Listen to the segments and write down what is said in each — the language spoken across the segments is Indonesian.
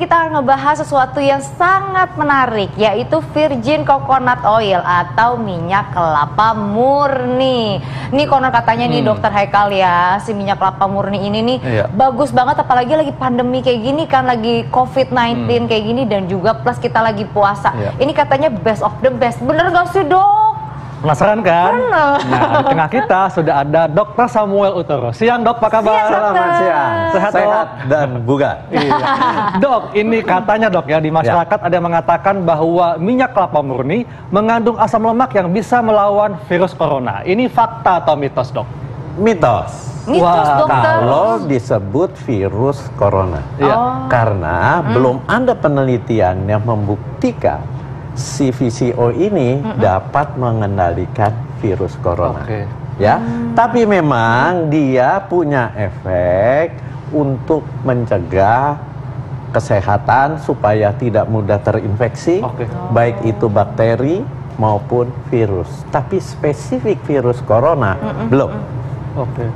kita akan ngebahas sesuatu yang sangat menarik, yaitu virgin coconut oil atau minyak kelapa murni. Ini konon katanya nih Dokter Haikal ya, si minyak kelapa murni ini nih bagus banget, apalagi lagi pandemi kayak gini kan, lagi COVID-19 kayak gini, dan juga plus kita lagi puasa. Ini katanya best of the best. Bener gak sih, Dok? Penasaran kan? Bener. Nah, di tengah kita sudah ada Dr. Samuel Utoro. Siang, Dok, apa kabar? Selamat siang. Sehat, Sehat dan bugar. Iya. Dok, ini katanya, Dok, ya, di masyarakat ada yang mengatakan bahwa minyak kelapa murni mengandung asam lemak yang bisa melawan virus corona. Ini fakta atau mitos, Dok? Mitos. Mitos, Dokter. Kalau disebut virus corona. Karena belum ada penelitian yang membuktikan si VCO ini dapat mengendalikan virus corona. Ya, tapi memang dia punya efek untuk mencegah kesehatan supaya tidak mudah terinfeksi, baik itu bakteri maupun virus. Tapi spesifik virus corona belum.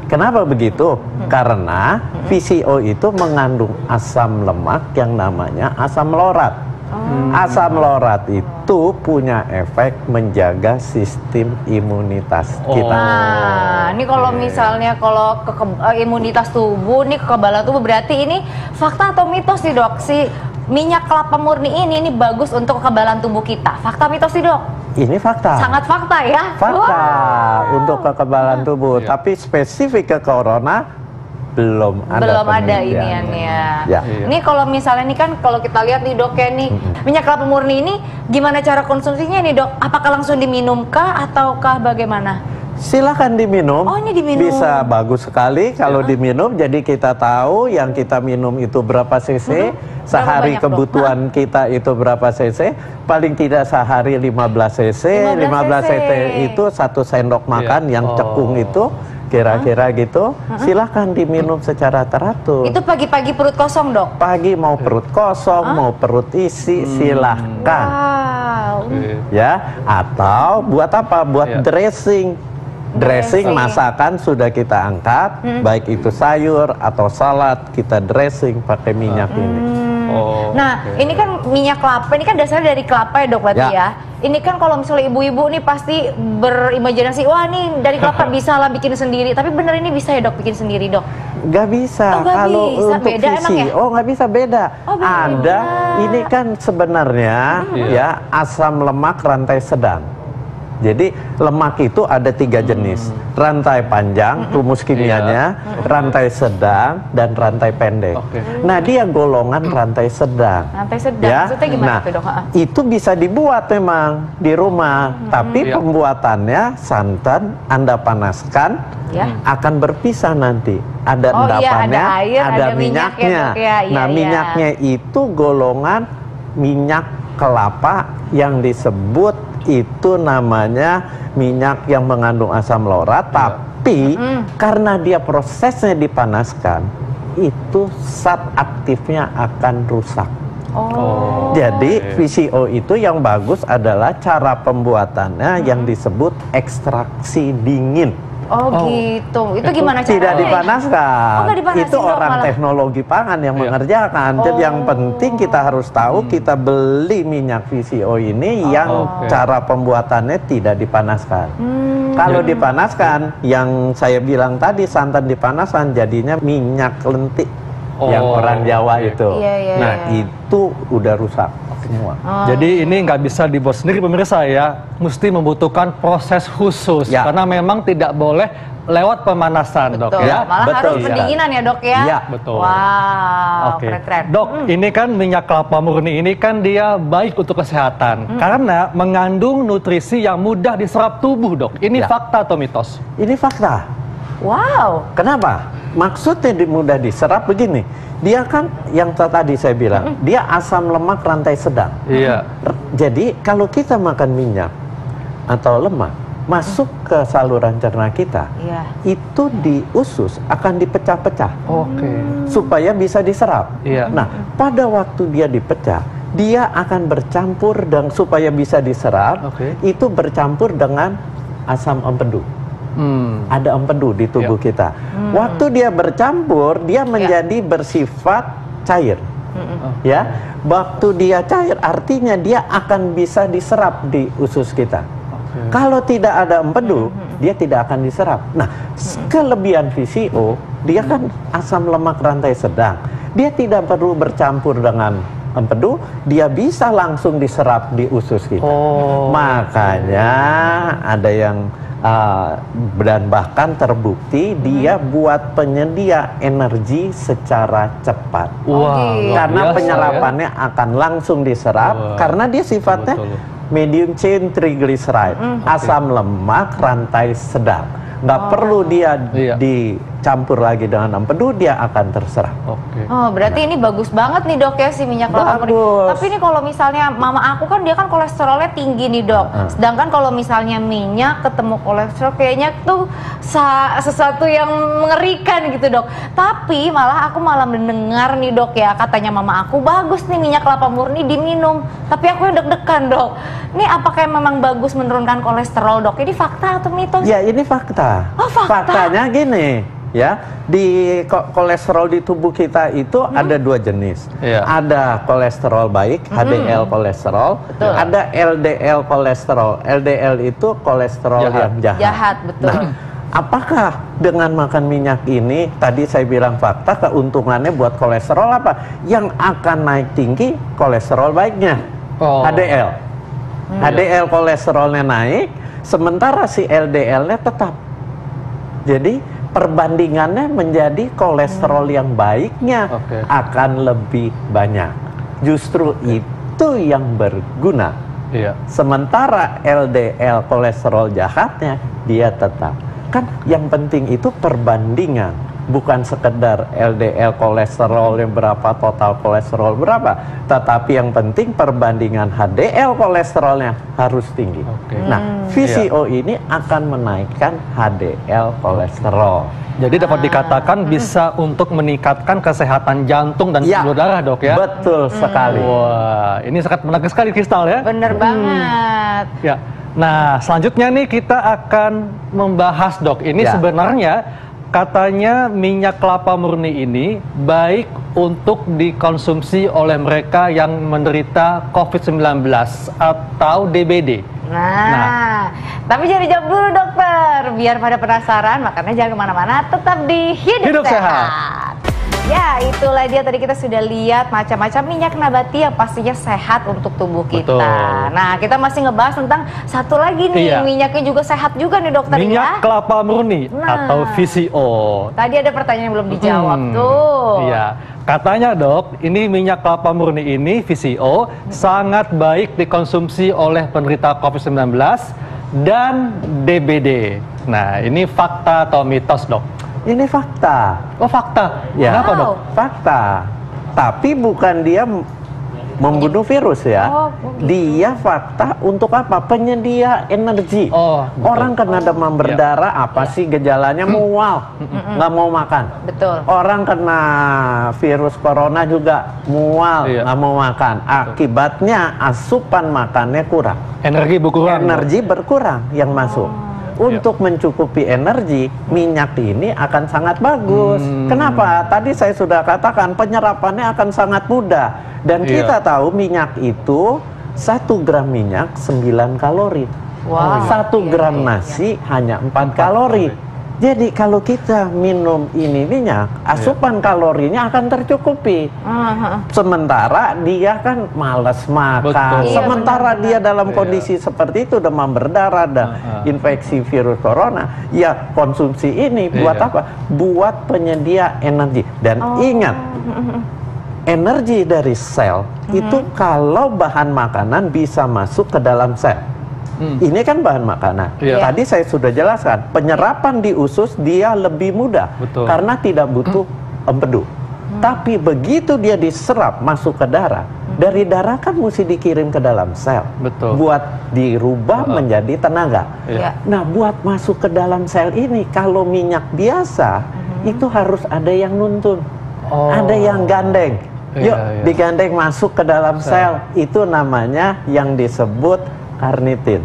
Kenapa begitu? Karena VCO itu mengandung asam lemak yang namanya asam laurat. Asam laurat itu punya efek menjaga sistem imunitas kita. Nah, ini kalau misalnya imunitas tubuh, nih kekebalan tubuh, berarti ini fakta atau mitos sih, Dok? Si minyak kelapa murni ini bagus untuk kekebalan tubuh kita. Fakta mitos sih, Dok? Ini fakta. Sangat fakta ya? Fakta untuk kekebalan tubuh. Tapi spesifik ke corona belum ada iniannya. Ini kalau misalnya nih kan, kalau kita lihat nih, Dok, ya nih minyak kelapa murni ini gimana cara konsumsinya nih, Dok? Apakah langsung diminum kah ataukah bagaimana? Silakan diminum. Oh, ini diminum. Bisa bagus sekali kalau diminum. Jadi kita tahu yang kita minum itu berapa cc, sehari kebutuhan kita itu berapa cc, paling tidak sehari 15 cc. 15 cc itu 1 sendok makan yang cekung itu. Kira-kira gitu, silahkan diminum secara teratur. Itu pagi-pagi perut kosong, Dok? Pagi mau perut kosong, mau perut isi, silahkan. Ya, atau buat apa? Buat dressing. Dressing masakan sudah kita angkat, baik itu sayur atau salad, kita dressing pakai minyak ini. Ini kan minyak kelapa, ini kan dasarnya dari kelapa ya, Dok, berarti ya. Ini kan kalau misalnya ibu-ibu nih pasti berimajinasi, wah nih dari kelapa bisa lah bikin sendiri. Tapi bener ini bisa ya, Dok, bikin sendiri, Dok? Gak bisa. Kalau untuk visi, nggak bisa, beda. Ada, ini kan sebenarnya ya asam lemak rantai sedang. Jadi lemak itu ada 3 jenis, rantai panjang, rumus kimianya, rantai sedang, dan rantai pendek. Nah, dia golongan rantai sedang. Rantai sedang, maksudnya gimana tuh, Dok? Itu bisa dibuat memang di rumah, tapi pembuatannya santan Anda panaskan, akan berpisah nanti. Ada endapannya, ada air, ada minyaknya. Minyaknya itu golongan minyak kelapa yang disebut itu namanya minyak yang mengandung asam laurat, tapi karena dia prosesnya dipanaskan, itu zat aktifnya akan rusak. Jadi VCO itu yang bagus adalah cara pembuatannya yang disebut ekstraksi dingin. Gitu. Itu gimana caranya? Tidak dipanaskan. Itu orang malah teknologi pangan yang mengerjakan. Jadi yang penting kita harus tahu, kita beli minyak VCO ini yang cara pembuatannya tidak dipanaskan. Kalau dipanaskan, yang saya bilang tadi santan dipanaskan, jadinya minyak lentik yang orang Jawa itu. Itu udah rusak semua. Jadi ini nggak bisa dibuat sendiri, pemirsa ya, mesti membutuhkan proses khusus karena memang tidak boleh lewat pemanasan, Dok ya. Malah harus pendinginan ya, Dok ya. Iya, betul. Wow, keren-keren. Dok, ini kan minyak kelapa murni ini kan dia baik untuk kesehatan karena mengandung nutrisi yang mudah diserap tubuh, Dok. Ini fakta atau mitos? Ini fakta. Wow. Kenapa? Maksudnya mudah diserap begini. Dia kan yang tadi saya bilang, dia asam lemak rantai sedang. Jadi kalau kita makan minyak atau lemak masuk ke saluran cerna kita, itu di usus akan dipecah-pecah, supaya bisa diserap. Nah, pada waktu dia dipecah, dia akan bercampur dan supaya bisa diserap, itu bercampur dengan asam empedu. Ada empedu di tubuh kita. Waktu dia bercampur, dia menjadi bersifat cair. Ya, waktu dia cair artinya dia akan bisa diserap di usus kita. Kalau tidak ada empedu, dia tidak akan diserap. Nah, kelebihan VCO, dia kan asam lemak rantai sedang. Dia tidak perlu bercampur dengan empedu, dia bisa langsung diserap di usus kita. Makanya ada yang dan bahkan terbukti dia buat penyedia energi secara cepat. Karena penyerapannya akan langsung diserap karena dia sifatnya medium chain triglyceride, asam lemak rantai sedang. Nggak perlu dia dicampur lagi dengan empedu, dia akan terserap. Oh, berarti ini bagus banget nih dok ya si minyak kelapa murni. Tapi ini kalau misalnya mama aku kan dia kan kolesterolnya tinggi nih dok. Sedangkan kalau misalnya minyak ketemu kolesterol kayaknya tuh sesuatu yang mengerikan gitu dok. Tapi aku malah mendengar nih dok ya, katanya mama aku bagus nih minyak kelapa murni diminum. Tapi aku yang deg-degan dok. Ini apakah memang bagus menurunkan kolesterol dok? Ini fakta atau mitos? Ya ini fakta. Oh, fakta. Faktanya gini, ya, di kolesterol di tubuh kita itu ada dua jenis. Ada kolesterol baik, HDL kolesterol, ada LDL kolesterol. LDL itu kolesterol yang jahat. Betul. Nah, apakah dengan makan minyak ini, tadi saya bilang fakta, keuntungannya buat kolesterol apa? Yang akan naik tinggi kolesterol baiknya, HDL. HDL kolesterolnya naik, sementara si LDL-nya tetap. Jadi perbandingannya menjadi kolesterol yang baiknya akan lebih banyak. Justru itu yang berguna. Sementara LDL kolesterol jahatnya dia tetap. Kan yang penting itu perbandingan, bukan sekedar LDL kolesterol yang berapa, total kolesterol berapa, tetapi yang penting perbandingan HDL kolesterolnya harus tinggi. Nah, VCO ini akan menaikkan HDL kolesterol. Jadi dapat dikatakan bisa untuk meningkatkan kesehatan jantung dan pembuluh darah dok ya? Betul sekali. Wah, ini sangat menarik sekali Kristal ya? Bener banget. Ya. Nah, selanjutnya nih kita akan membahas dok, ini sebenarnya katanya minyak kelapa murni ini baik untuk dikonsumsi oleh mereka yang menderita COVID-19 atau DBD. Nah, tapi jangan dijawab dulu dokter, biar pada penasaran, makanya jangan kemana-mana, tetap di Hidup Sehat. Ya, itulah dia tadi kita sudah lihat macam-macam minyak nabati yang pastinya sehat untuk tubuh kita. Nah, kita masih ngebahas tentang satu lagi nih, minyaknya juga sehat juga nih dokter minyak kelapa murni atau VCO. Tadi ada pertanyaan yang belum dijawab tuh. Iya, katanya dok, ini minyak kelapa murni ini VCO sangat baik dikonsumsi oleh penderita COVID-19 dan DBD. Nah, ini fakta atau mitos dok? Ini fakta. Oh, fakta. Ya. Kenapa dok? Fakta. Tapi bukan dia membunuh virus ya. Dia fakta untuk apa? Penyedia energi. Orang kena demam berdarah, apa sih gejalanya? Mual, nggak mau makan. Betul. Orang kena virus corona juga mual, nggak mau makan. Akibatnya asupan makannya kurang. Energi berkurang. Energi berkurang yang masuk. Untuk mencukupi energi, minyak ini akan sangat bagus. Kenapa? Tadi saya sudah katakan penyerapannya akan sangat mudah. Dan kita tahu minyak itu 1 gram minyak 9 kalori. 1 gram nasi hanya 4 kalori. Jadi kalau kita minum ini minyak, asupan kalorinya akan tercukupi. Sementara dia kan malas makan. Sementara dia dalam kondisi seperti itu, demam berdarah dan infeksi virus corona, ya konsumsi ini buat apa? Buat penyedia energi. Dan ingat, energi dari sel itu kalau bahan makanan bisa masuk ke dalam sel. Ini kan bahan makanan. Tadi saya sudah jelaskan, penyerapan di usus dia lebih mudah karena tidak butuh empedu. Tapi begitu dia diserap masuk ke darah, dari darah kan mesti dikirim ke dalam sel, buat dirubah menjadi tenaga. Nah, buat masuk ke dalam sel ini, kalau minyak biasa itu harus ada yang nuntun, ada yang gandeng. Yuk, digandeng masuk ke dalam sel. Itu namanya yang disebut karnitin.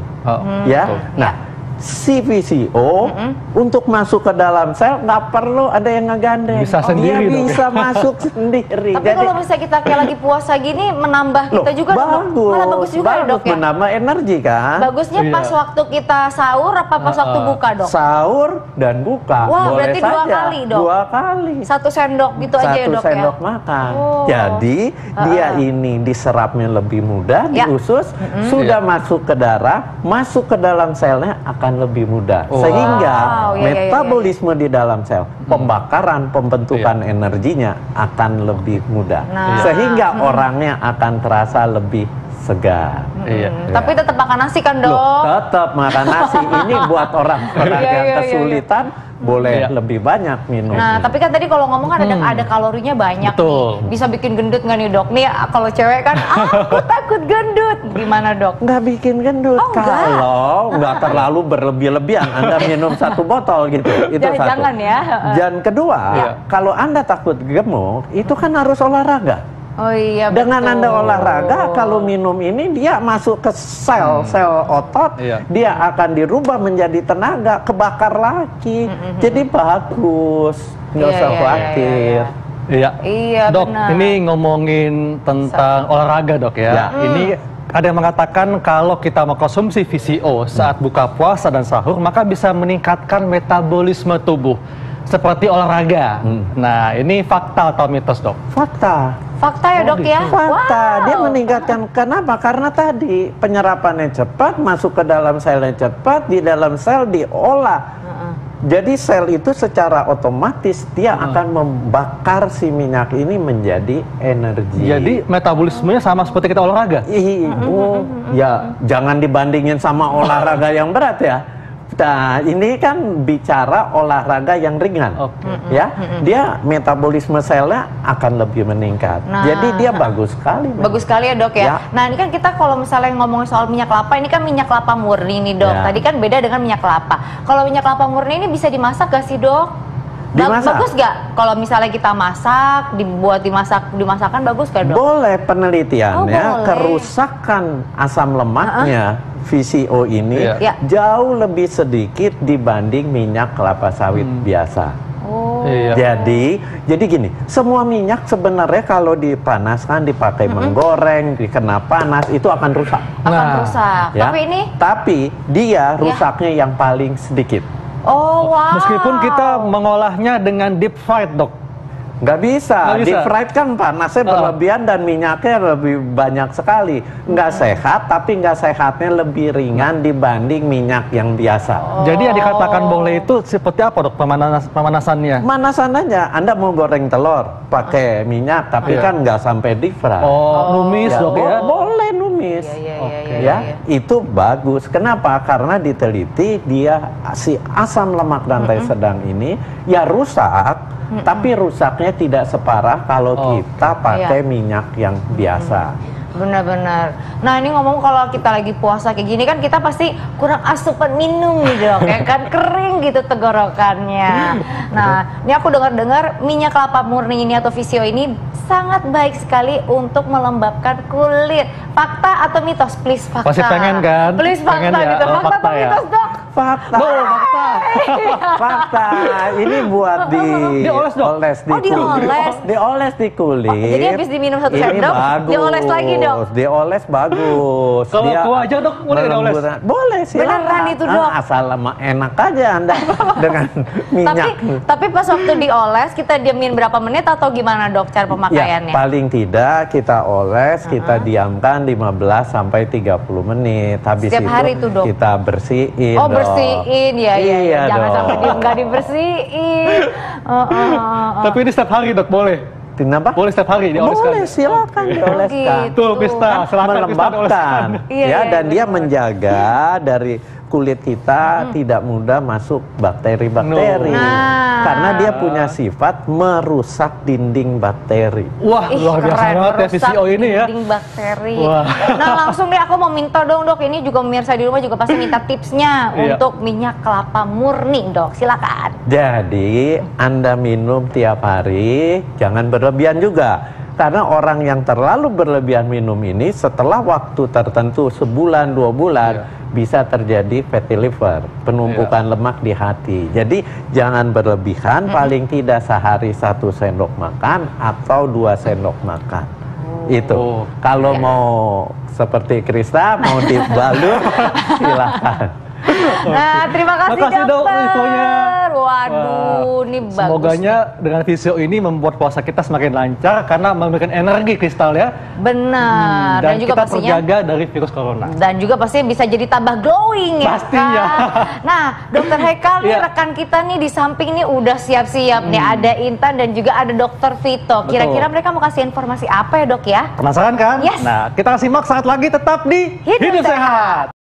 Nah, si VCO untuk masuk ke dalam sel nggak perlu ada yang ngegandeng. Bisa sendiri dia dong. bisa masuk sendiri. Tapi kalau misalnya kita kayak lagi puasa gini menambah kita juga bagus, malah bagus juga ya dok ya. Menambah energi kan. Bagusnya pas waktu kita sahur apa pas waktu buka dok? Sahur dan buka. Wah, boleh berarti saja. 2 kali dok. 2 kali. 1 sendok gitu aja ya dok ya. 1 sendok makan. Oh. Jadi dia ini diserapnya lebih mudah di usus, sudah masuk ke darah, masuk ke dalam selnya akan lebih mudah. Sehingga metabolisme di dalam sel, pembakaran, pembentukan energinya akan lebih mudah. Sehingga orangnya akan terasa lebih segar. Tapi tetap makan nasi kan dok? Loh, tetap makan nasi. Ini buat orang-orang yang kesulitan boleh lebih banyak minum. Nah, tapi kan tadi kalau ngomong kan ada kalorinya banyak. Betul. Nih. Bisa bikin gendut nggak nih dok? Nih kalau cewek kan, aku takut gendut. Gimana dok? Nggak bikin gendut. Kalau nggak terlalu berlebih-lebihan, Anda minum 1 botol gitu. Itu satu. Jangan ya. Dan kedua, kalau Anda takut gemuk, itu kan harus olahraga. Oh iya, dengan betul. Anda olahraga, kalau minum ini dia masuk ke sel-sel otot, dia akan dirubah menjadi tenaga, kebakar lagi. Jadi bagus, nggak usah khawatir. Iya, dok, benar. ini ngomongin tentang olahraga dok ya. Ini ada yang mengatakan kalau kita mengkonsumsi VCO saat buka puasa dan sahur, maka bisa meningkatkan metabolisme tubuh seperti olahraga. Nah, ini fakta atau mitos dok? Fakta. Fakta ya dok ya? Fakta, dia meningkatkan. Kenapa? Karena tadi penyerapannya cepat, masuk ke dalam selnya cepat, di dalam sel diolah. Jadi sel itu secara otomatis dia akan membakar si minyak ini menjadi energi. Jadi metabolismenya sama seperti kita olahraga? Ya jangan dibandingin sama olahraga yang berat ya. Nah, ini kan bicara olahraga yang ringan, ya. Dia metabolisme selnya akan lebih meningkat. Jadi dia bagus sekali. Bagus sekali ya dok ya. Nah ini kan kita kalau misalnya ngomongin soal minyak kelapa, ini kan minyak kelapa murni nih dok. Tadi kan beda dengan minyak kelapa. Kalau minyak kelapa murni ini bisa dimasak gak sih dok? Dimasak. Bagus gak? Kalau misalnya kita masak, dibuat dimasakan bagus gak dok? Boleh, penelitiannya kerusakan asam lemaknya VCO ini jauh lebih sedikit dibanding minyak kelapa sawit biasa. Jadi gini, semua minyak sebenarnya kalau dipanaskan, dipakai menggoreng, dikena panas itu akan rusak. Akan rusak. Tapi dia rusaknya yang paling sedikit. Meskipun kita mengolahnya dengan deep fried dok. Nggak bisa. Deep fried kan panasnya berlebihan dan minyaknya lebih banyak sekali. Nggak sehat, tapi nggak sehatnya lebih ringan dibanding minyak yang biasa. Jadi yang dikatakan boleh itu seperti apa dok pemanasannya? Pemanasan aja. Anda mau goreng telur pakai minyak, tapi kan nggak sampai deep fried. Numis dok ya? Boleh numis. Itu bagus. Kenapa? Karena diteliti dia si asam lemak rantai sedang ini ya rusak. Tapi rusaknya tidak separah kalau kita pakai minyak yang biasa. Benar-benar. Nah ini ngomong kalau kita lagi puasa kayak gini kan kita pasti kurang asupan minum nih dok, ya kan kering gitu tenggorokannya. Nah ini aku dengar-dengar minyak kelapa murni ini atau VCO ini sangat baik sekali untuk melembabkan kulit. Fakta atau mitos? Please fakta. Pasti pengen kan? Please fakta pengen gitu. Ya? Fakta atau mitos dok? Fakta. Fakta. Ini buat dioles di kulit. Dioles di kulit. Jadi habis diminum 1 sendok, dioles lagi dok. Dioles bagus. Kalau tua aja dok boleh dioles? Boleh sih. Beneran itu dok? Asal enak aja Anda dengan minyak. Tapi pas waktu dioles kita diamin berapa menit atau gimana dok cara pemakaiannya? Ya, paling tidak kita oles, kita diamkan 15 sampai 30 menit. Habis setiap itu hari tuh, dok? kita bersihin. Bersihin ya. Jangan sampai nggak dibersihin. Tapi ini setiap hari dok boleh? Kenapa? Boleh setiap hari dioleskan? Boleh, silakan dioleskan. Tuh Pista, silakan melembabkan. Dan dia menjaga dari kulit kita tidak mudah masuk bakteri-bakteri. Karena dia punya sifat merusak dinding bakteri. Wah, luar biasa banget ya VCO ini ya. Dinding bakteri. Nah, langsung deh aku mau minta dong dok, ini juga pemirsa di rumah juga pasti minta tipsnya untuk minyak kelapa murni dok. Silakan. Jadi, Anda minum tiap hari, jangan berlebihan juga. karena orang yang terlalu berlebihan minum ini setelah waktu tertentu sebulan 2 bulan bisa terjadi fatty liver, penumpukan lemak di hati. Jadi jangan berlebihan, paling tidak sehari 1 sendok makan atau 2 sendok makan. Itu. Kalau mau seperti Krista mau dibalut silakan. Nah, terima kasih Dok infonya. Waduh, ini bagus. Semoganya dengan Visio ini membuat puasa kita semakin lancar karena memberikan energi Kristal ya. Benar. Dan juga kita pastinya terjaga dari virus corona. Dan juga pastinya bisa jadi tambah glowing ya. Pastinya. Kan? Nah, Dokter Haikal nih rekan kita nih di samping nih udah siap-siap nih. Ada Intan dan juga ada Dokter Vito. Kira-kira mereka mau kasih informasi apa ya, Dok ya? Penasaran kan? Yes. Nah, kita simak saat lagi tetap di Hidup Sehat.